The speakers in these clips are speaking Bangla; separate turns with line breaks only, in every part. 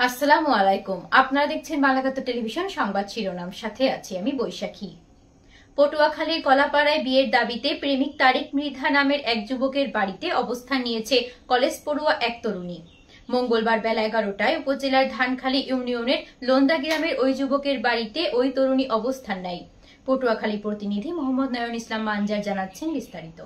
আসসালামু আলাইকুম। আপনারা দেখছেন বাংলাগত টেলিভিশন সংবাদ শিরোনাম, সাথে আছি আমি বৈশাখী। পটুয়াখালীর কলাপাড়ায় বিয়ের দাবিতে প্রেমিক তারেক মৃধা নামের এক যুবকের বাড়িতে অবস্থান নিয়েছে কলেজ পড়ুয়া এক তরুণী। মঙ্গলবার বেলা 11টায় উপজেলার ধানখালী ইউনিয়নের লোন্দা গ্রামের ওই যুবকের বাড়িতে ওই তরুণী অবস্থান নেয়। পটুয়াখালী প্রতিনিধি মোহাম্মদ নয়ন ইসলাম মানজার জানাচ্ছেন বিস্তারিত।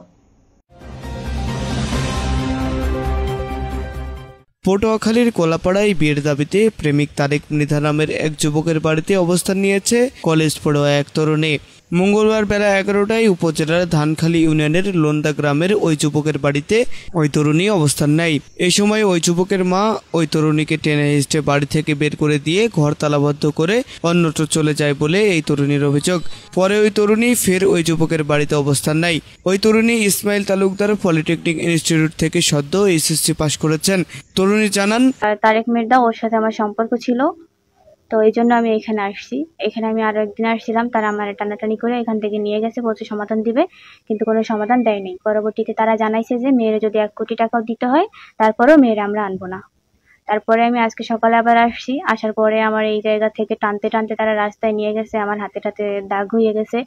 পটুয়াখালীর কলাপাড়ায় বিয়ের দাবিতে প্রেমিক তারেক মৃধা নামের এক যুবকের বাড়িতে অবস্থান নিয়েছে কলেজ পড়ুয়া এক তরুণী। মঙ্গলবার বেলা 11টায় উপজেলার ধানখালী ইউনিয়নের লোন্দা গ্রামের ওই যুবকের বাড়িতে ওই তরুণী অবস্থান নেয়। এই সময় ওই যুবকের মা ওই তরুণীকে টেনে হিঁচড়ে বাড়ি থেকে বের করে দিয়ে ঘর তালাবদ্ধ করে অন্যত্র চলে যায় বলে এই তরুণীর অভিযোগ। পরে ওই তরুণী ফের ওই যুবকের বাড়িতে অবস্থান নেয়। ওই তরুণী ইসমাইল তালুকদার পলিটেকনিক ইনস্টিটিউট থেকে সদ্য এসএসসি পাশ করেছেন। তরুণী জানান,
তারেক মির্জা ওর সাথে আমার সম্পর্ক ছিল, তো এই জন্য আমি এখানে আসছি। এখানে আমি আরো একদিন আসছিলাম, তারা আমার টানাটানি করে এখান থেকে নিয়ে গেছে, বলছে সমাধান দিবে, কিন্তু কোনো সমাধান দেয়নি। পরবর্তীতে তারা জানাইছে যে মেয়ের যদি 1 কোটি টাকাও দিতে হয় তারপরেও মেয়ের আমরা আনবো না। তারপরে আমি আজকে সকালে আবার আসছি, আসার পরে আমার এই জায়গা থেকে টানতে টানতে তারা রাস্তায় নিয়ে গেছে, আমার হাতে টাতে দাগ হয়ে গেছে।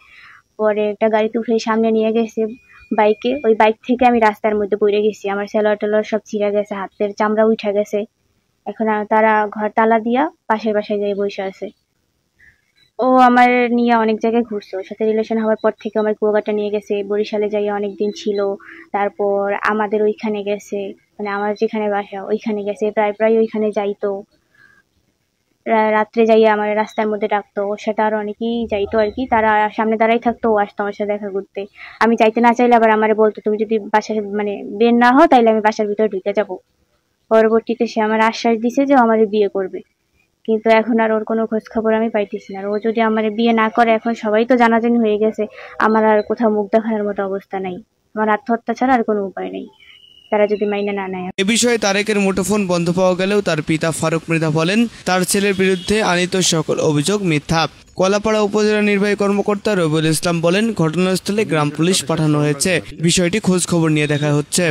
পরে একটা গাড়িতে উঠে সামনে নিয়ে গেছে বাইকে, ওই বাইক থেকে আমি রাস্তার মধ্যে পড়ে গেছি, আমার সেলোয়ার টেলোয়ার সব ছিঁড়ে গেছে, হাতের চামড়া উঠে গেছে। এখন তারা ঘর তালা দিয়া পাশের বাসায় যাই বসে আছে। ও আমার নিয়ে অনেক জায়গায় ঘুরছে, ওর সাথে রিলেশন হওয়ার পর থেকে আমার কুয়াকাটা নিয়ে গেছে, বরিশালে যাইয়া অনেকদিন ছিল, তারপর আমাদের ওইখানে গেছে, মানে আমার যেখানে বাসা ওইখানে গেছে, প্রায় প্রায় ওইখানে যাইতো। রাত্রে যাইয়া আমার রাস্তার মধ্যে ডাকতো, ওর সাথে আরো অনেকেই যাইতো আর কি, তারা সামনে দাঁড়াই থাকতো, ও আসতো আমার সাথে দেখা করতে। আমি যাইতে না চাইলে আবার আমারে বলতো, তুমি যদি বাসার মানে বের না হও তাইলে আমি বাসার ভিতরে ঢুকে যাবো। পরবর্তীতে সে আমার আশ্বাস দিছে যে আমার বিয়ে করবে, কিন্তু এখন আর ওর কোনো খোঁজ খবর আমি পাইতেছি না। ও যদি আমার বিয়ে না করে, এখন সবাই তো জানাজানি হয়ে গেছে, আমার আর কোথাও মুখ দেখানোর মতো অবস্থা নাই, আমার আত্মহত্যা ছাড়া আর কোনো উপায় নেই, তারা যদি মাইনে না নেয়।
এ বিষয়ে তারেকের মুঠোফোন বন্ধ পাওয়া গেলেও তার পিতা ফারুক মৃধা বলেন, তার ছেলের বিরুদ্ধে আনিত সকল অভিযোগ মিথ্যা। কলাপাড়া উপজেলা নির্বাহী কর্মকর্তা রবিউল ইসলাম বলেন, ঘটনাস্থলে গ্রাম পুলিশ পাঠানো হয়েছে, বিষয়টি খোঁজ খবর নিয়ে দেখা হচ্ছে।